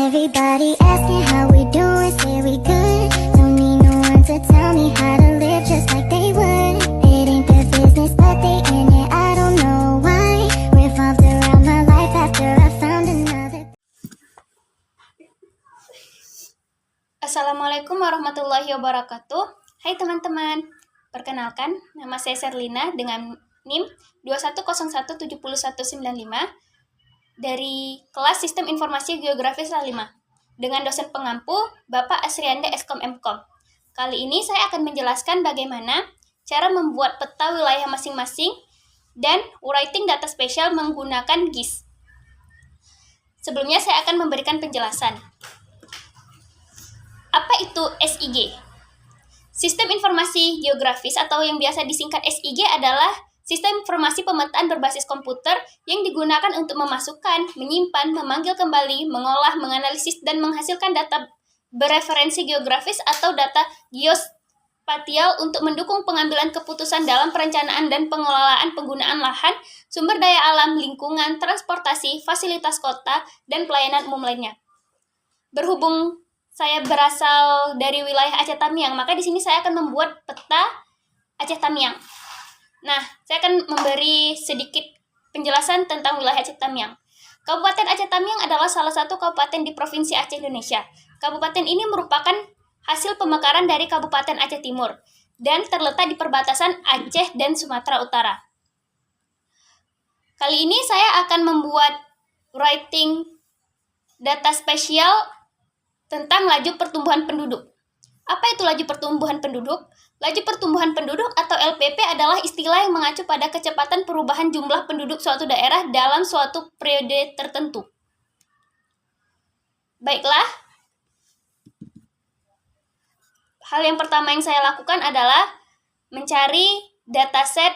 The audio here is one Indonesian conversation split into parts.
Everybody asking how we doing, say we good. Don't need no one to tell me how to live just like they would. It ain't their business, but they in it, I don't know why. Revolved around my life after I found another. Assalamualaikum warahmatullahi wabarakatuh. Hai teman-teman, perkenalkan nama saya Serlina dengan NIM 21017195 dari kelas Sistem Informasi Geografi 5 dengan dosen pengampu Bapak Asrianda Eskom Mkom. Kali ini saya akan menjelaskan bagaimana cara membuat peta wilayah masing-masing dan writing data spesial menggunakan GIS. Sebelumnya saya akan memberikan penjelasan. Apa itu SIG? Sistem Informasi Geografis atau yang biasa disingkat SIG adalah sistem informasi pemetaan berbasis komputer yang digunakan untuk memasukkan, menyimpan, memanggil kembali, mengolah, menganalisis, dan menghasilkan data bereferensi geografis atau data geospatial untuk mendukung pengambilan keputusan dalam perencanaan dan pengelolaan penggunaan lahan, sumber daya alam, lingkungan, transportasi, fasilitas kota, dan pelayanan umum lainnya. Berhubung saya berasal dari wilayah Aceh Tamiang, maka di sini saya akan membuat peta Aceh Tamiang. Nah, saya akan memberi sedikit penjelasan tentang wilayah Aceh Tamiang. Kabupaten Aceh Tamiang adalah salah satu kabupaten di Provinsi Aceh, Indonesia. Kabupaten ini merupakan hasil pemekaran dari Kabupaten Aceh Timur dan terletak di perbatasan Aceh dan Sumatera Utara. Kali ini saya akan membuat writing data spesial tentang laju pertumbuhan penduduk. Apa itu laju pertumbuhan penduduk? Laju pertumbuhan penduduk atau LPP adalah istilah yang mengacu pada kecepatan perubahan jumlah penduduk suatu daerah dalam suatu periode tertentu. Baiklah, hal yang pertama yang saya lakukan adalah mencari dataset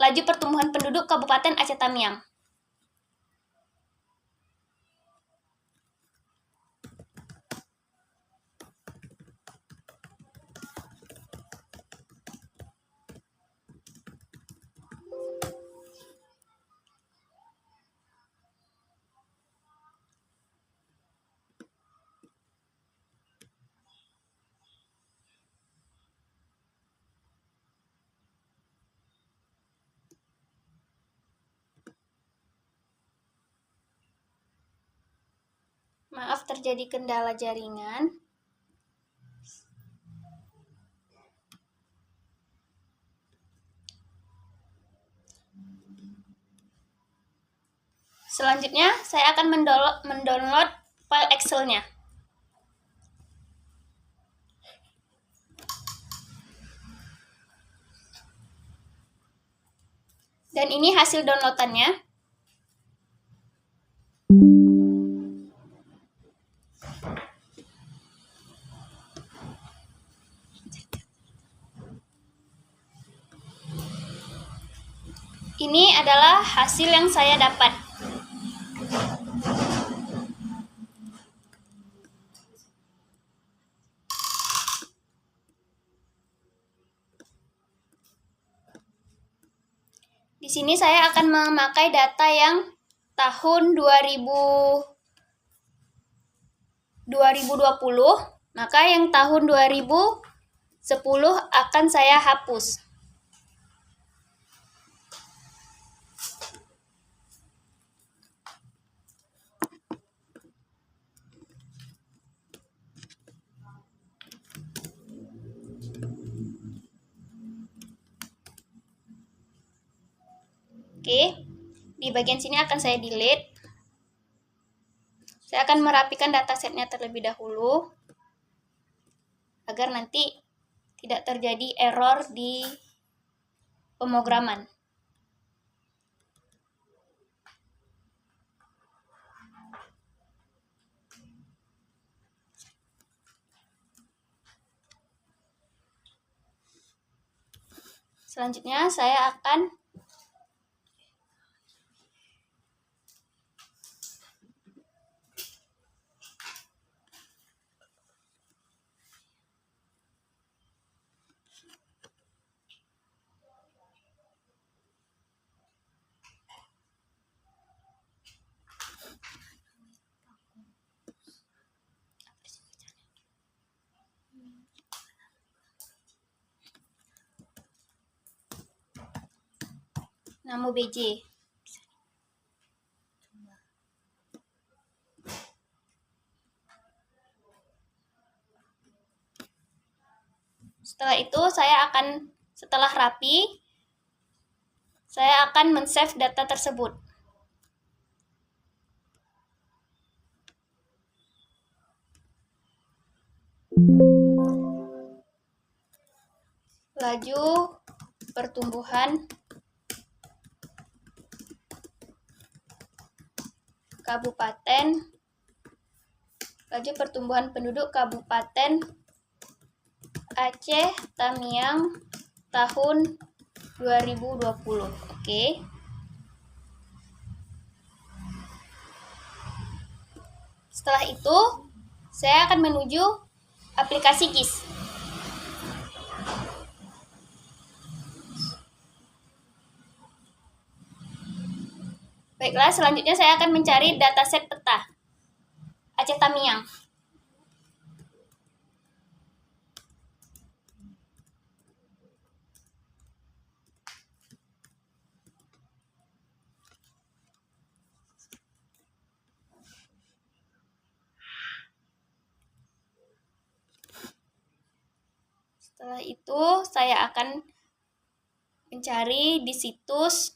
laju pertumbuhan penduduk Kabupaten Aceh Tamiang. Maaf terjadi kendala jaringan. Selanjutnya, saya akan mendownload file Excel-nya. Dan ini hasil downloadannya. Ini adalah hasil yang saya dapat. Di sini saya akan memakai data yang tahun 2020, maka yang tahun 2010 akan saya hapus. Oke, di bagian sini akan saya delete. Saya akan merapikan datasetnya terlebih dahulu agar nanti tidak terjadi error di pemrograman. Selanjutnya saya akan Namo BJ. Setelah itu setelah rapi, saya akan men-save data tersebut. Laju pertumbuhan penduduk Kabupaten Aceh Tamiang tahun 2020. Oke. Setelah itu, saya akan menuju aplikasi GIS. Baiklah, selanjutnya saya akan mencari dataset peta Aceh Tamiang. Setelah itu, saya akan mencari di situs,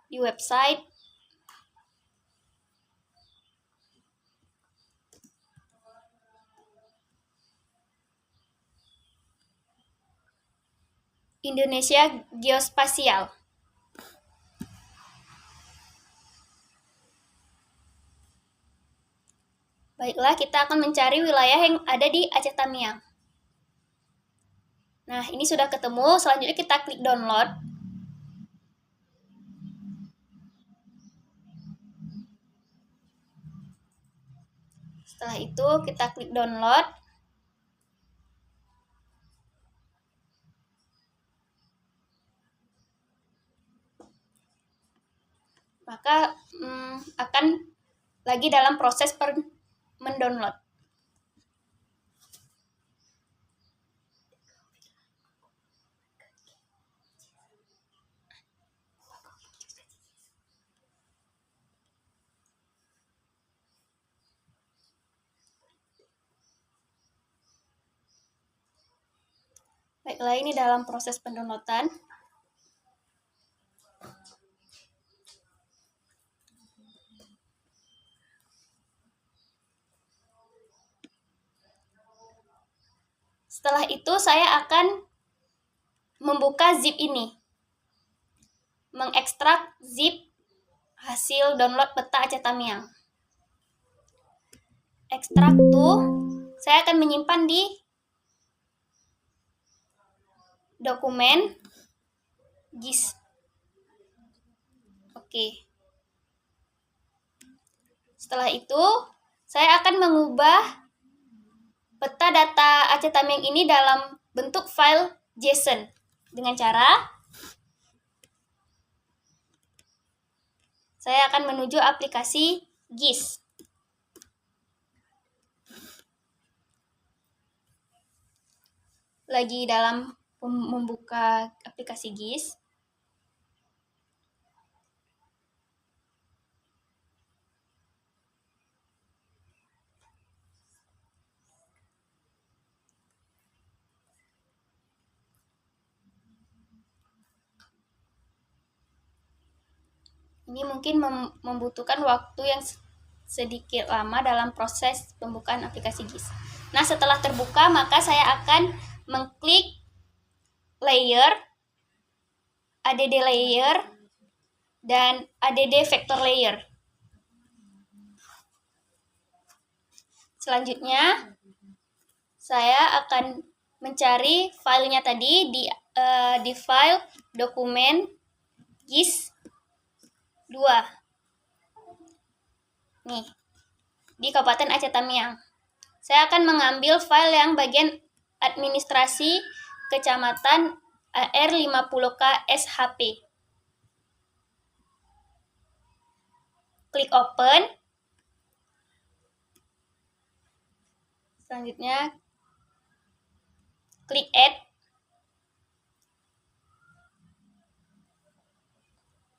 di website Indonesia Geospasial. Baiklah, kita akan mencari wilayah yang ada di Aceh Tamiang. Nah, ini sudah ketemu. Selanjutnya kita klik download. Setelah itu kita klik download. Maka akan lagi dalam proses mendownload. Baiklah, ini dalam proses pendownloadan. Setelah itu saya akan membuka zip ini. Mengekstrak zip hasil download peta Aceh Tamiang. Ekstrak tuh, saya akan menyimpan di dokumen GIS. Oke. Setelah itu, saya akan mengubah peta data Aceh Tamiang ini dalam bentuk file JSON dengan cara saya akan menuju aplikasi GIS. Lagi dalam membuka aplikasi GIS. Ini mungkin membutuhkan waktu yang sedikit lama dalam proses pembukaan aplikasi GIS. Nah, setelah terbuka, maka saya akan mengklik layer, add layer, dan add vector layer. Selanjutnya, saya akan mencari filenya tadi di file dokumen GIS 2. Nih, di Kabupaten Aceh Tamiang. Saya akan mengambil file yang bagian administrasi Kecamatan AR50K SHP. Klik open. Selanjutnya, klik add.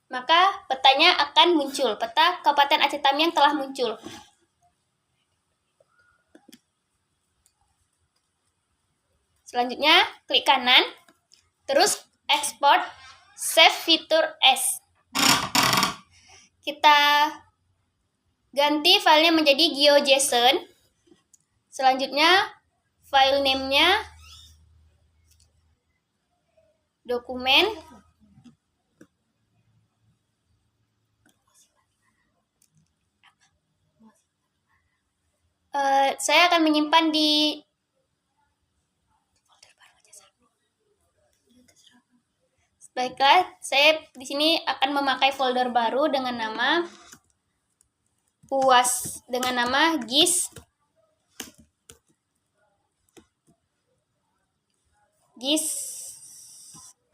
maka petanya akan muncul. Peta Kabupaten Aceh Tamiang telah muncul. Selanjutnya, klik kanan, terus export, save fitur as. Kita ganti filenya menjadi GeoJSON. Selanjutnya, file name-nya dokumen. Saya akan menyimpan di Baiklah, saya di sini akan memakai folder baru dengan nama GIS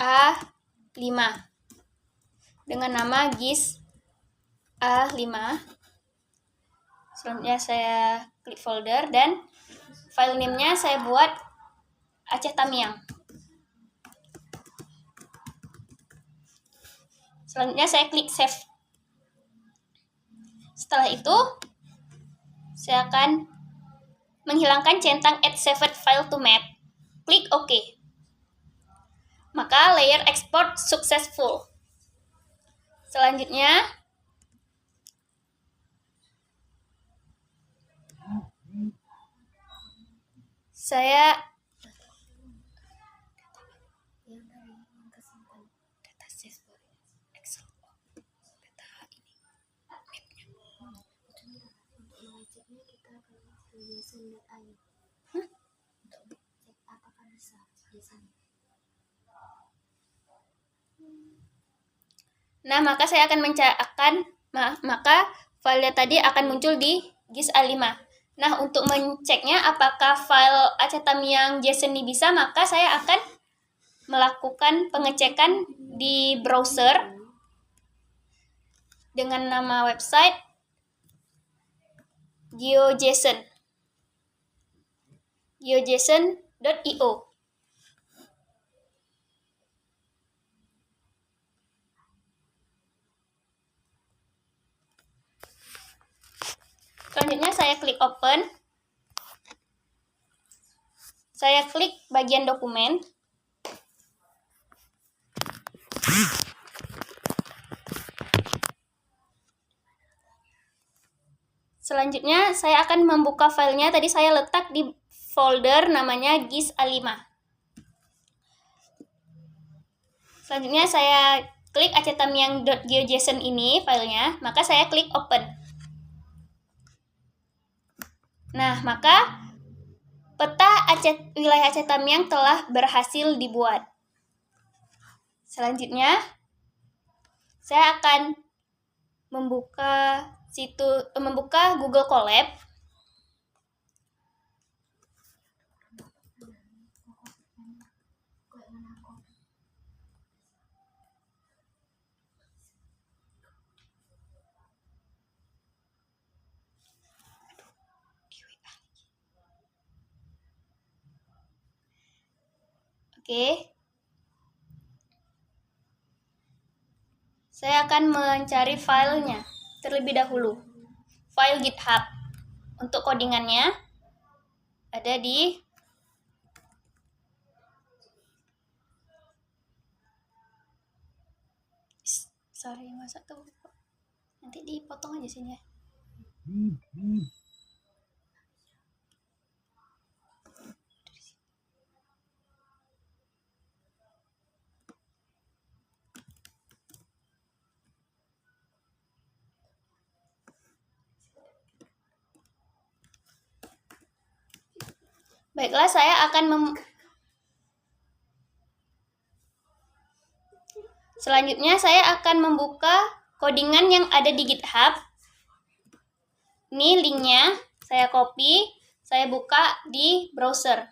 A5 dengan nama GIS A5. Selanjutnya saya klik folder dan file name-nya saya buat Aceh Tamiang. Selanjutnya saya klik save. Setelah itu, saya akan menghilangkan centang add saved file to map. Klik OK. Maka layer export successful. Selanjutnya, saya Nah, maka saya akan maka file tadi akan muncul di GIS A5. Nah, untuk menceknya apakah file Aceh Tamiang JSON ini bisa, maka saya akan melakukan pengecekan di browser dengan nama website geojson.io. Selanjutnya saya klik open. Saya klik bagian dokumen. Selanjutnya saya akan membuka filenya. Tadi saya letak di folder namanya GIS A5. Selanjutnya saya klik acetamiang.geojson ini filenya, maka saya klik open. Nah, maka peta wilayah Aceh Tamiang telah berhasil dibuat. Selanjutnya, saya akan membuka Google Colab. Oke. Saya akan mencari filenya terlebih dahulu. File GitHub. Untuk codingannya ada di masa tuh. Nanti dipotong aja sini ya. Baiklah, saya akan selanjutnya saya akan membuka codingan yang ada di GitHub. Ini linknya, saya copy, saya buka di browser.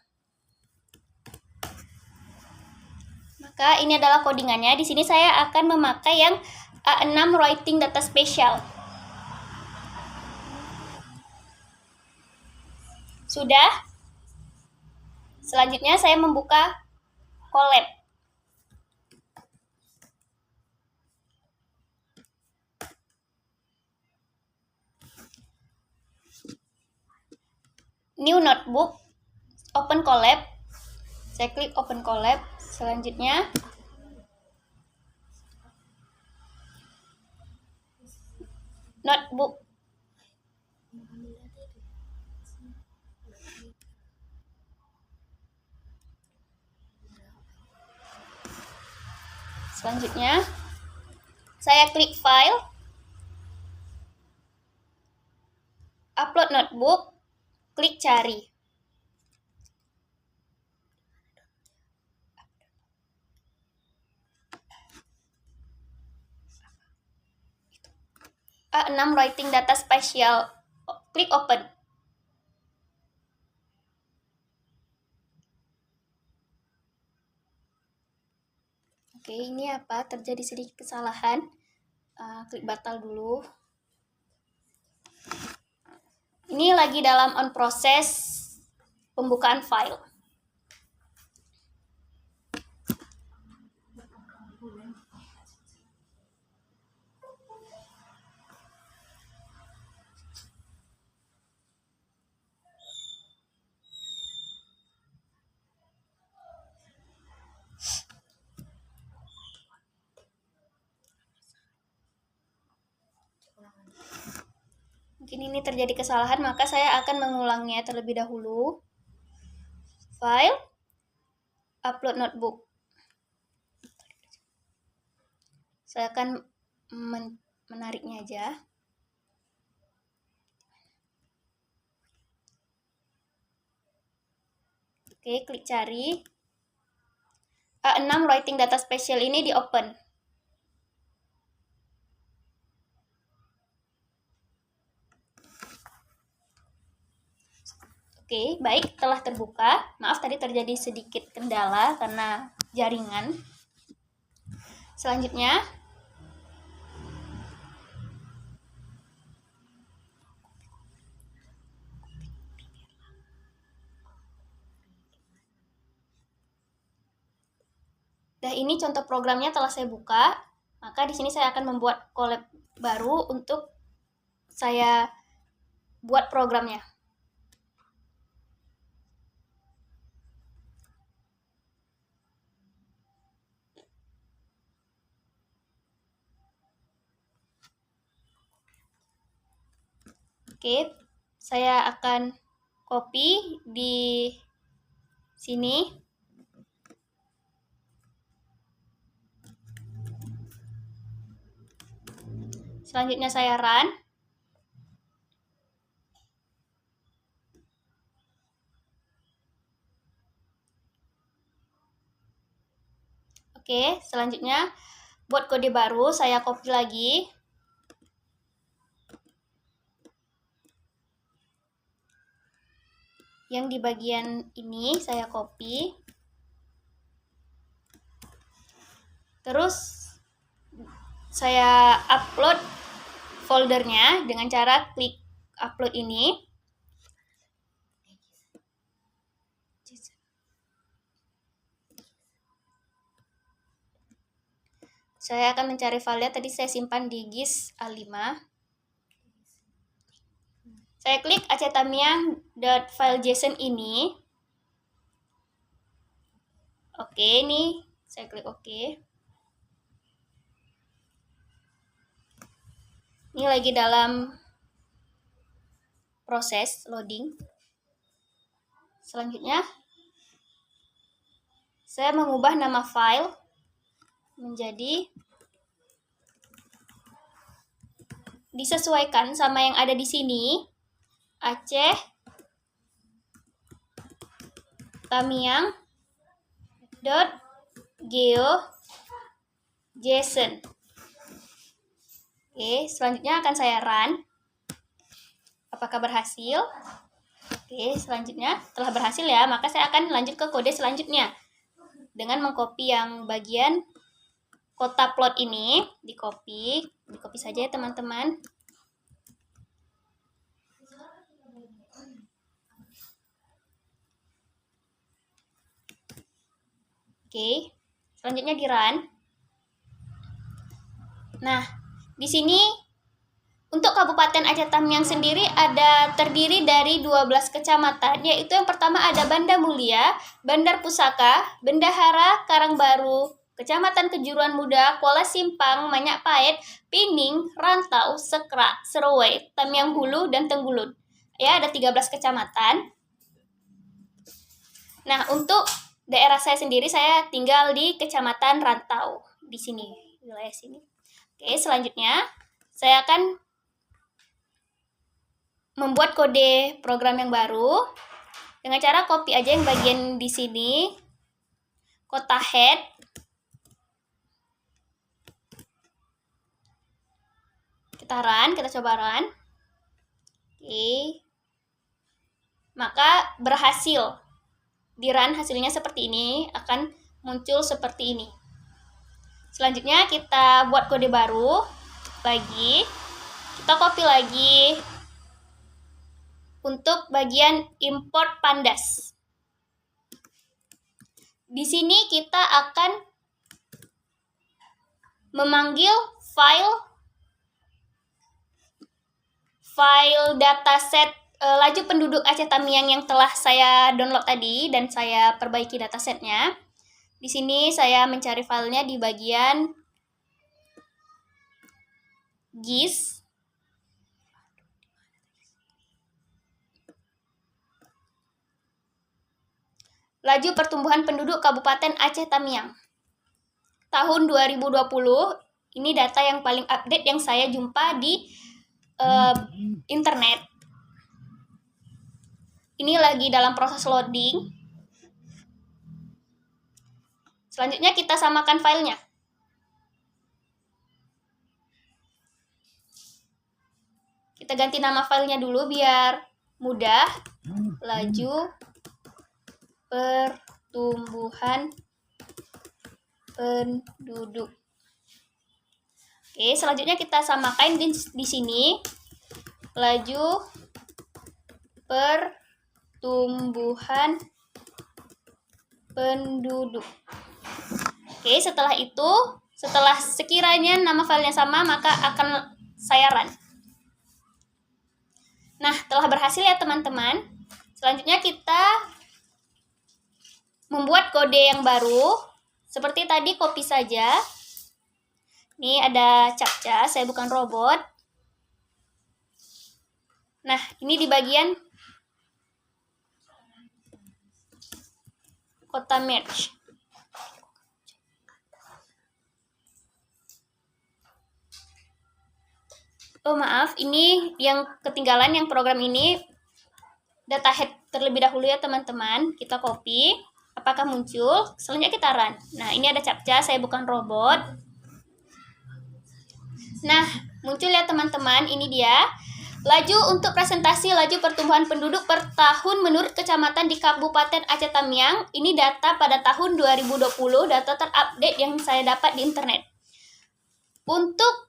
Maka ini adalah codingannya. Di sini saya akan memakai yang A6 Writing Data Special. Sudah? Selanjutnya saya membuka Colab. New notebook, open collab. Saya klik open collab. Selanjutnya notebook. Selanjutnya saya klik file, upload notebook, klik cari. A6 writing data spatial, klik open. Oke, ini apa? Terjadi sedikit kesalahan. Klik batal dulu. Ini lagi dalam on proses pembukaan file. Mungkin ini terjadi kesalahan, maka saya akan mengulangnya terlebih dahulu. File, upload notebook. Saya akan menariknya aja. Oke, klik cari. A6 writing data spatial ini di open. Oke, baik, telah terbuka. Maaf tadi terjadi sedikit kendala karena jaringan. Selanjutnya, nah ini contoh programnya telah saya buka. Maka di sini saya akan membuat collab baru untuk saya buat programnya. Oke, saya akan copy di sini. Selanjutnya saya run. Oke, selanjutnya buat kode baru, saya copy lagi. Yang di bagian ini saya copy. Terus saya upload foldernya dengan cara klik upload ini. Saya akan mencari filenya, tadi saya simpan di GIS A5. Saya klik acetamiang.filejson ini. Oke, ini saya klik oke. Ini lagi dalam proses loading. Selanjutnya, saya mengubah nama file menjadi disesuaikan sama yang ada di sini. Aceh Tamiang .geo.json. Oke, selanjutnya akan saya run. Apakah berhasil? Oke, selanjutnya setelah berhasil ya, maka saya akan lanjut ke kode selanjutnya. Dengan mengcopy yang bagian kota plot ini, di-copy saja ya teman-teman. Oke, selanjutnya di run. Nah, di sini Untuk Kabupaten Aceh Tamiang sendiri terdiri dari 12 kecamatan, yaitu yang pertama ada Banda Mulia, Bandar Pusaka, Bendahara, Karangbaru, Kecamatan Kejuruan Muda, Kuala Simpang, Manyak Pait, Pining, Rantau, Sekrak, Serowai, Tamiang Hulu, dan Tenggulun. Ya, ada 13 kecamatan. Nah, untuk daerah saya sendiri, saya tinggal di Kecamatan Rantau, di sini, wilayah sini. Oke, selanjutnya saya akan membuat kode program yang baru dengan cara copy aja yang bagian di sini, kota head, kita coba run. Oke, maka berhasil di run, hasilnya seperti ini, akan muncul seperti ini. Selanjutnya kita buat kode baru lagi, kita copy lagi untuk bagian import pandas. Di sini kita akan memanggil file dataset laju penduduk Aceh Tamiang yang telah saya download tadi dan saya perbaiki datasetnya. Di sini saya mencari filenya di bagian GIS. Laju pertumbuhan penduduk Kabupaten Aceh Tamiang. Tahun 2020, ini data yang paling update yang saya jumpa di internet. Ini lagi dalam proses loading. Selanjutnya kita samakan filenya. Kita ganti nama filenya dulu biar mudah. Laju pertumbuhan penduduk. Oke, selanjutnya kita samakan di sini laju pertumbuhan penduduk. Oke, setelah itu, setelah sekiranya nama filenya sama, maka akan saya run. Nah, telah berhasil ya teman-teman. Selanjutnya kita membuat kode yang baru. Seperti tadi, copy saja. Ini ada captcha, saya bukan robot. Nah, ini di bagian kota merge. Oh maaf, ini yang ketinggalan yang program ini data head terlebih dahulu ya teman-teman. Kita copy. Apakah muncul? Selanjutnya kita run. Nah, ini ada captcha, saya bukan robot. Nah, muncul ya teman-teman, ini dia. Laju untuk presentasi laju pertumbuhan penduduk per tahun menurut kecamatan di Kabupaten Aceh Tamiang. Ini data pada tahun 2020, data terupdate yang saya dapat di internet. Untuk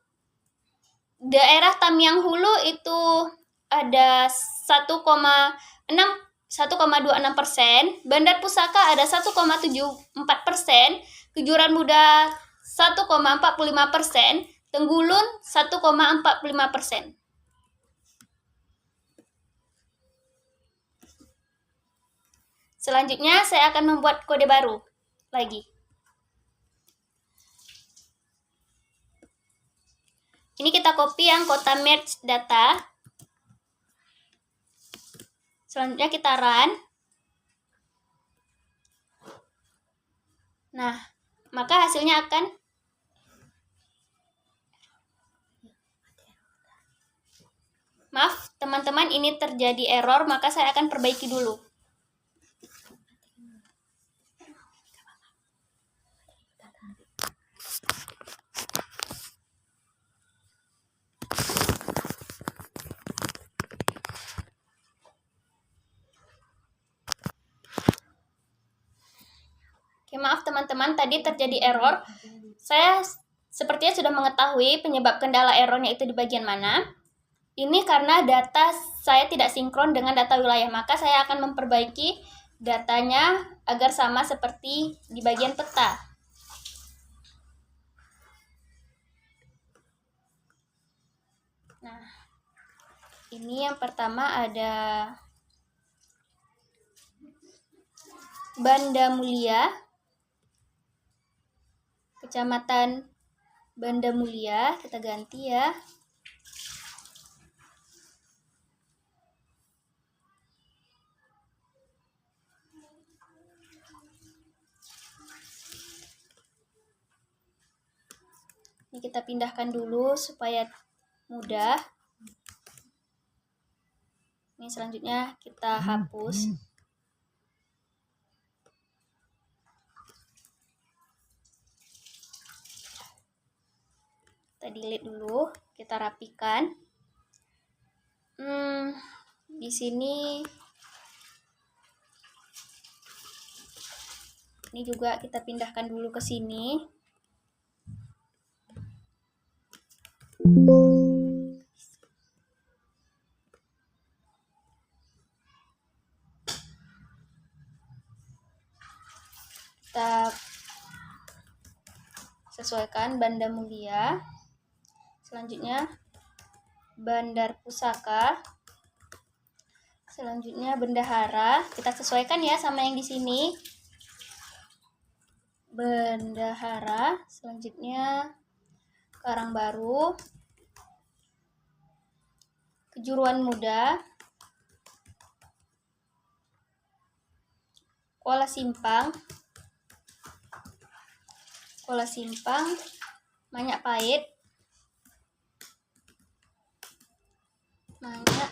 daerah Tamiang Hulu itu ada 1,26%, Bandar Pusaka ada 1,74%, Kejuruan Muda 1,45%, Tenggulun 1,45%. Selanjutnya saya akan membuat kode baru lagi. Ini kita copy yang kota merge data. Selanjutnya kita run. Nah, maka hasilnya akan maaf teman-teman, ini terjadi error, maka saya akan perbaiki dulu. Oke, maaf teman-teman, tadi terjadi error. Saya sepertinya sudah mengetahui penyebab kendala errornya itu di bagian mana. Ini karena data saya tidak sinkron dengan data wilayah, maka saya akan memperbaiki datanya agar sama seperti di bagian peta. Nah, Ini yang pertama ada Banda Mulia, Kecamatan Banda Mulia, kita ganti ya. Ini kita pindahkan dulu supaya mudah. Ini selanjutnya kita hapus. Kita delete dulu, kita rapikan. Di sini ini juga kita pindahkan dulu ke sini. Kita sesuaikan Banda Mulia. Selanjutnya Bandar Pusaka. Selanjutnya Bendahara. Kita sesuaikan ya sama yang di sini. Bendahara. Selanjutnya Karangbaru. Kejuruan Muda. Kuala Simpang. Kuala Simpang. Manyak Pahit. Manyak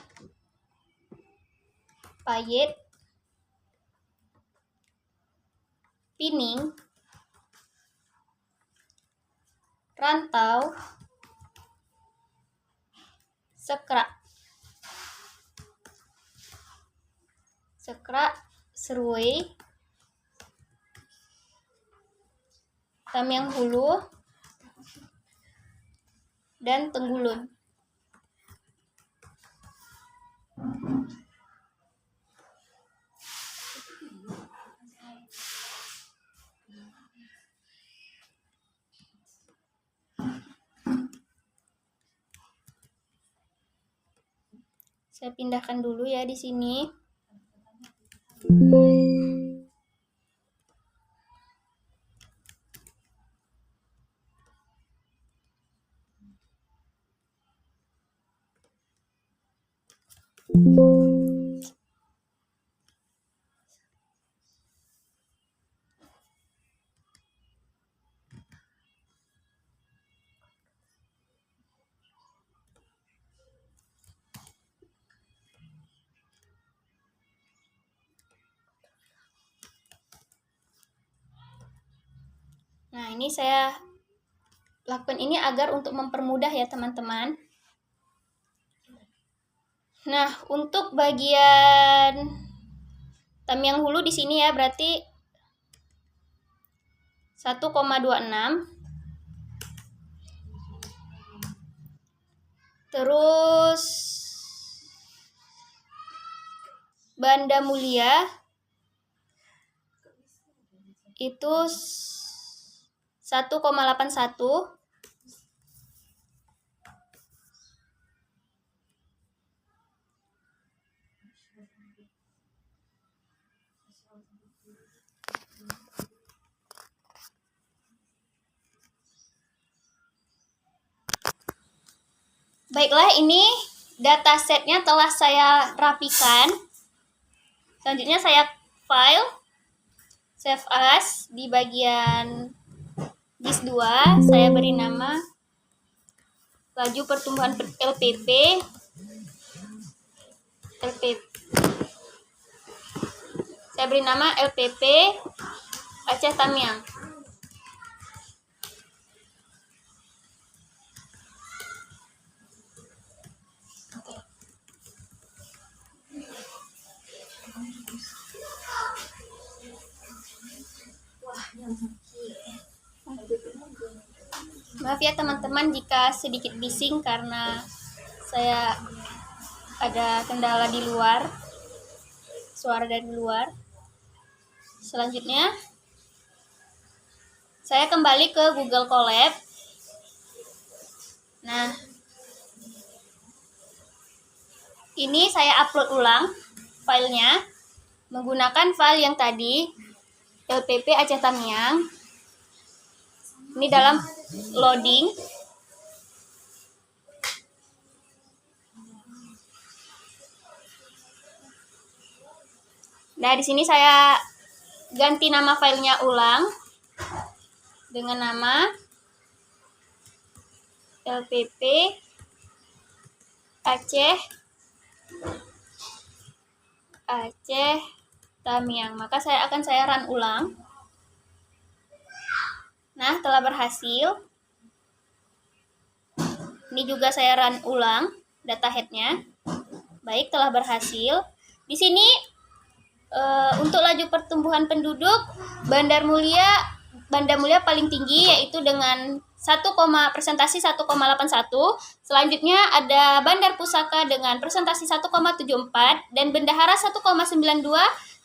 Pahit. Pining. Rantau. Sekrak. Sekrak, Serui. Tamiang Hulu. Dan Tenggulun. Saya pindahkan dulu ya di sini. Nah, ini saya lakukan ini agar untuk mempermudah ya teman-teman. Nah, untuk bagian Tamiang Hulu di sini ya berarti 1,26. Terus Banda Mulia itu 1,81. Baiklah, ini datasetnya telah saya rapikan. Selanjutnya saya file, save as, di bagian disk 2, saya beri nama laju pertumbuhan LPP. Saya beri nama LPP Aceh Tamiang. Maaf ya teman-teman jika sedikit bising karena saya ada kendala di luar, suara dari luar. Selanjutnya saya kembali ke Google Colab. Nah, Ini saya upload ulang filenya menggunakan file yang tadi, LPP Aceh Tamiang. Ini dalam loading. Nah, di sini saya ganti nama filenya ulang dengan nama LPP Aceh Tamiang. Maka saya run ulang. Nah, telah berhasil. Ini juga saya run ulang data headnya. Baik, telah berhasil. Di sini untuk laju pertumbuhan penduduk Bandar Mulia paling tinggi, yaitu dengan persentase 1,81. Selanjutnya ada Bandar Pusaka dengan presentasi 1,74 dan Bendahara 1,92,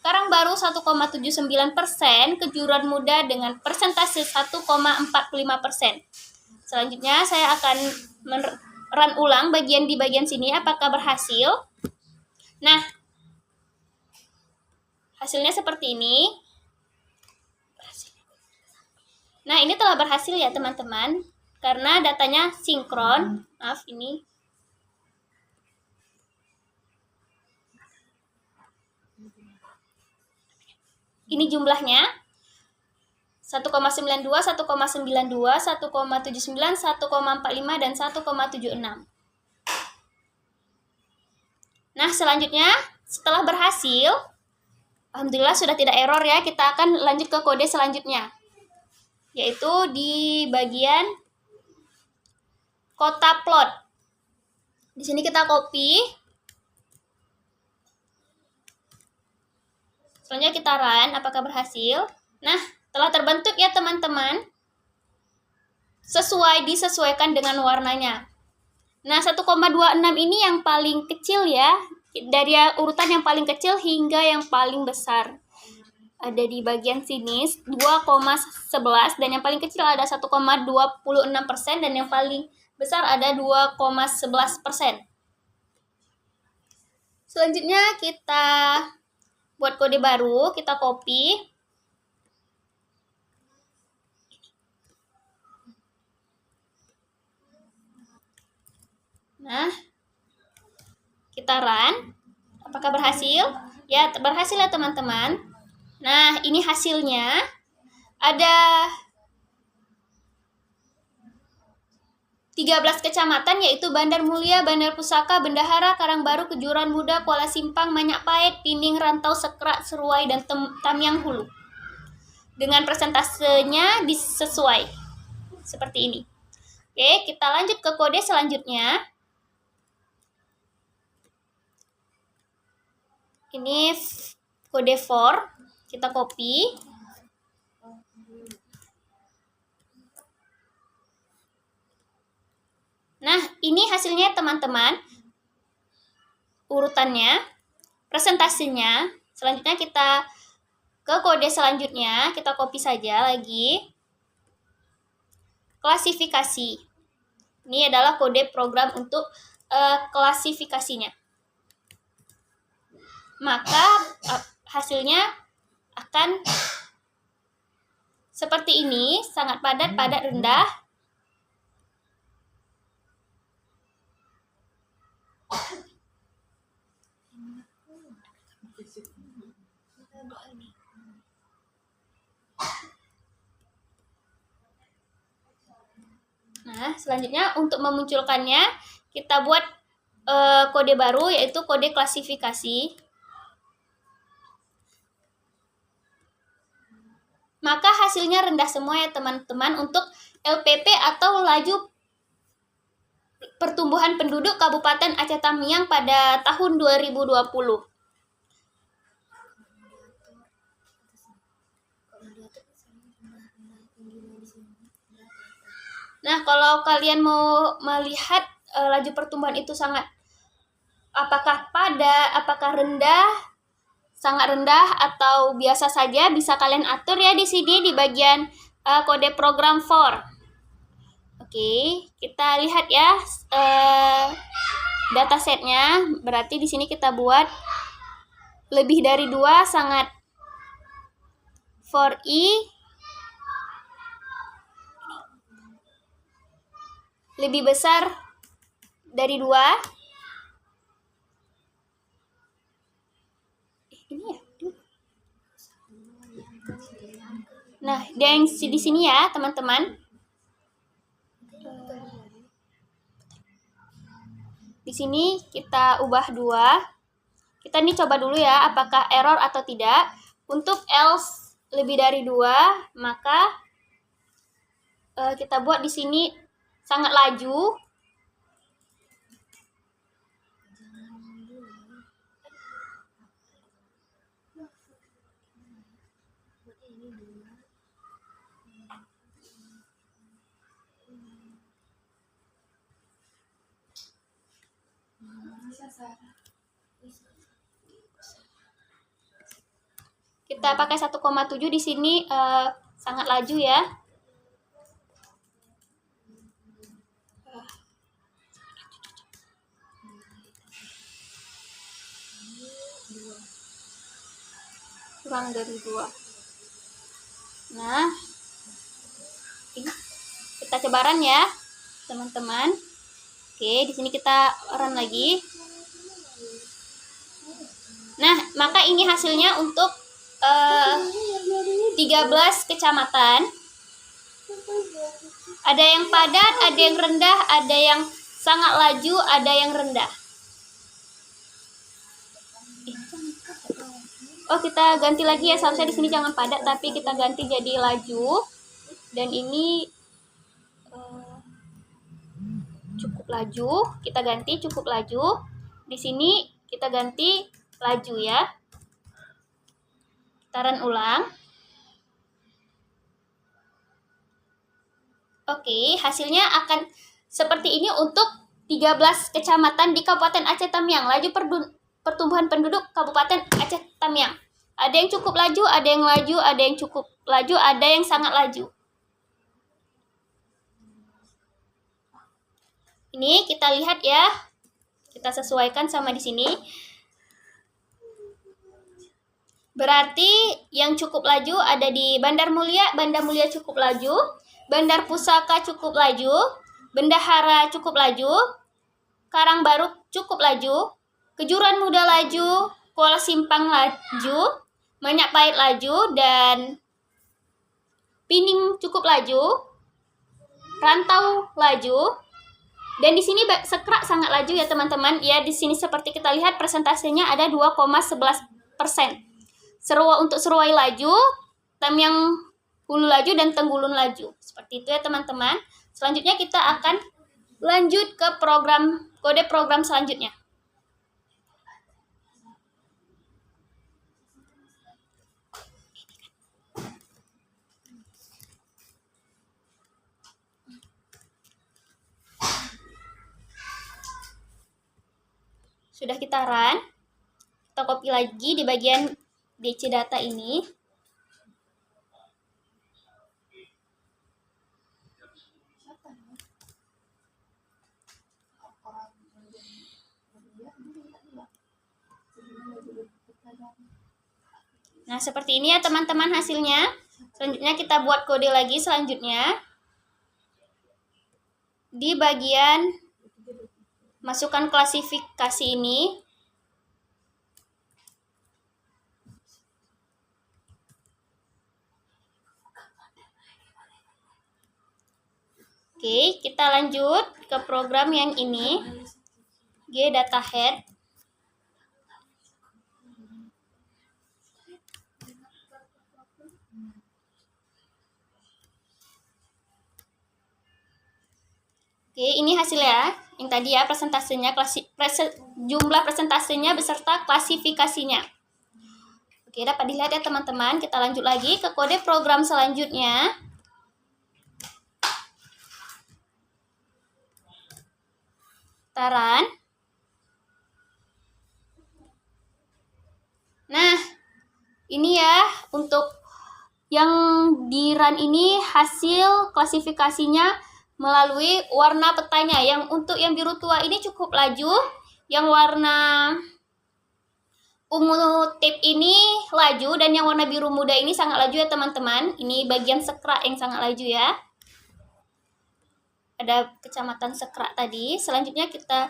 Karangbaru 1,79%, Kejuruan Muda dengan persentase 1,45%. Selanjutnya saya akan run ulang di bagian sini apakah berhasil. Nah, hasilnya seperti ini. Nah, ini telah berhasil ya teman-teman, karena datanya sinkron. Maaf, ini. Ini jumlahnya 1,92, 1,92, 1,79, 1,45, dan 1,76. Nah, selanjutnya setelah berhasil, alhamdulillah sudah tidak error ya, kita akan lanjut ke kode selanjutnya, yaitu di bagian kota plot. Di sini kita copy. Selanjutnya kita run, apakah berhasil? Nah, telah terbentuk ya teman-teman. Disesuaikan dengan warnanya. Nah, 1,26 ini yang paling kecil ya. Dari urutan yang paling kecil hingga yang paling besar. Ada di bagian sini 2,11 dan yang paling kecil ada 1,26% dan yang paling besar ada 2,11%. Selanjutnya kita buat kode baru, kita copy. Nah, kita run. Apakah berhasil? Ya, berhasil ya teman-teman. Nah, ini hasilnya. Ada 13 kecamatan, yaitu Bandar Mulia, Bandar Pusaka, Bendahara, Karangbaru, Kejuruan Muda, Kuala Simpang, Manyak Pahit, Pining, Rantau, Sekrak, Seruai, dan Tamiang Hulu. Dengan persentasenya disesuai. Seperti ini. Oke, kita lanjut ke kode selanjutnya. Ini kode for, kita copy. Nah, ini hasilnya teman-teman. Urutannya, presentasinya. Selanjutnya kita ke kode selanjutnya, kita copy saja lagi. Klasifikasi. Ini adalah kode program untuk klasifikasinya. Maka hasilnya akan seperti ini, sangat padat, rendah. Nah, selanjutnya untuk memunculkannya, kita buat kode baru, yaitu kode klasifikasi. Maka hasilnya rendah semua ya teman-teman untuk LPP atau laju pertumbuhan penduduk Kabupaten Aceh Tamiang pada tahun 2020. Nah, kalau kalian mau melihat laju pertumbuhan itu apakah padat, apakah rendah, sangat rendah atau biasa saja, bisa kalian atur ya di sini di bagian kode program for. Oke, kita lihat ya datasetnya, berarti di sini kita buat lebih dari 2 sangat for i lebih besar dari 2. Ini ya. Nah, dan di sini ya, teman-teman. Di sini kita ubah 2. Kita nih coba dulu ya, apakah error atau tidak. Untuk else lebih dari 2, maka kita buat di sini sangat laju. Kita pakai 1,7 di sini sangat laju ya. Kurang dari 2. Nah, ini kita coba run ya, teman-teman. Oke, di sini kita run lagi. Nah, maka ini hasilnya untuk 13 kecamatan. Ada yang padat, ada yang rendah, ada yang sangat laju, ada yang rendah. Oh, kita ganti lagi ya, seharusnya di sini jangan padat, tapi kita ganti jadi laju. Dan ini cukup laju, kita ganti cukup laju. Di sini kita ganti laju ya. Kita run ulang. Oke, hasilnya akan seperti ini untuk 13 kecamatan di Kabupaten Aceh Tamiang. Laju pertumbuhan penduduk Kabupaten Aceh Tamiang. Ada yang cukup laju, ada yang laju, ada yang cukup laju, ada yang sangat laju. Ini kita lihat ya. Kita sesuaikan sama di sini. Berarti yang cukup laju ada di Bandar Mulia cukup laju, Bandar Pusaka cukup laju, Bendahara cukup laju, Karangbaru cukup laju, Kejuruan Muda laju, Kuala Simpang laju, Manyak Pahit laju, dan Pining cukup laju, Rantau laju. Dan di sini Sekrak sangat laju ya teman-teman. Ya, di sini seperti kita lihat persentasenya ada 2,11%. Untuk Seruai laju, Tamiang Hulu laju, dan Tenggulun laju. Seperti itu ya teman-teman. Selanjutnya kita akan lanjut ke kode program selanjutnya. Sudah kita run. Kita copy lagi di bagian DC data ini. Nah, seperti ini ya teman-teman hasilnya. Selanjutnya kita buat kode lagi selanjutnya. Di bagian masukkan klasifikasi ini. Oke, kita lanjut ke program yang ini. G data head. Oke, ini hasilnya. Yang tadi ya presentasenya, jumlah presentasenya beserta klasifikasinya. Oke, dapat dilihat ya teman-teman. Kita lanjut lagi ke kode program selanjutnya. Kita run. Nah, ini ya untuk yang di run ini hasil klasifikasinya melalui warna petanya. Yang untuk yang biru tua ini cukup laju, Yang warna ungu tip ini laju dan yang warna biru muda ini sangat laju ya teman-teman. Ini bagian sekrak yang sangat laju ya. Ada kecamatan sekrak tadi. Selanjutnya kita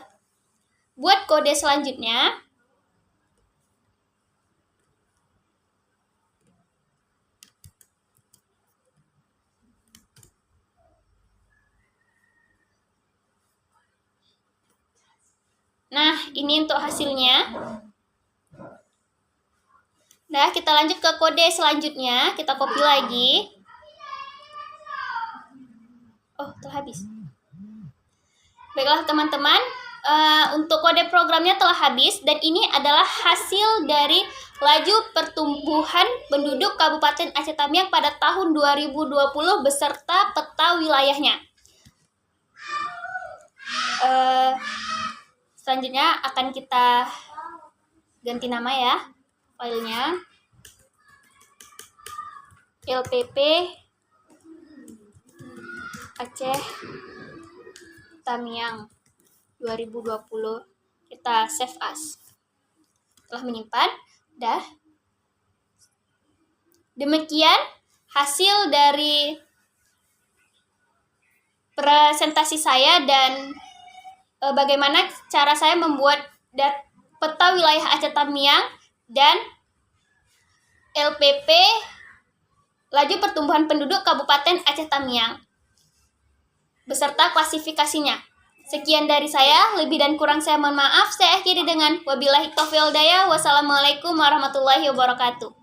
buat kode selanjutnya. Nah, ini untuk hasilnya. Nah, kita lanjut ke kode selanjutnya. Kita copy lagi. Oh, telah habis. Baiklah teman-teman, untuk kode programnya telah habis dan ini adalah hasil dari laju pertumbuhan penduduk Kabupaten Aceh Tamiang pada tahun 2020 beserta peta wilayahnya. Selanjutnya akan kita ganti nama ya filenya. LPP Aceh Tamiang 2020. Kita save as. Telah menyimpan, dah. Demikian hasil dari presentasi saya dan bagaimana cara saya membuat peta wilayah Aceh Tamiang dan LPP laju pertumbuhan penduduk Kabupaten Aceh Tamiang beserta klasifikasinya. Sekian dari saya, lebih dan kurang saya mohon maaf. Saya akhiri dengan wabillahi taufiq wal hidayah. Wassalamualaikum warahmatullahi wabarakatuh.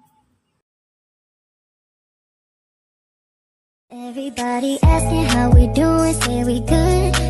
Everybody asking how we doing, say we good.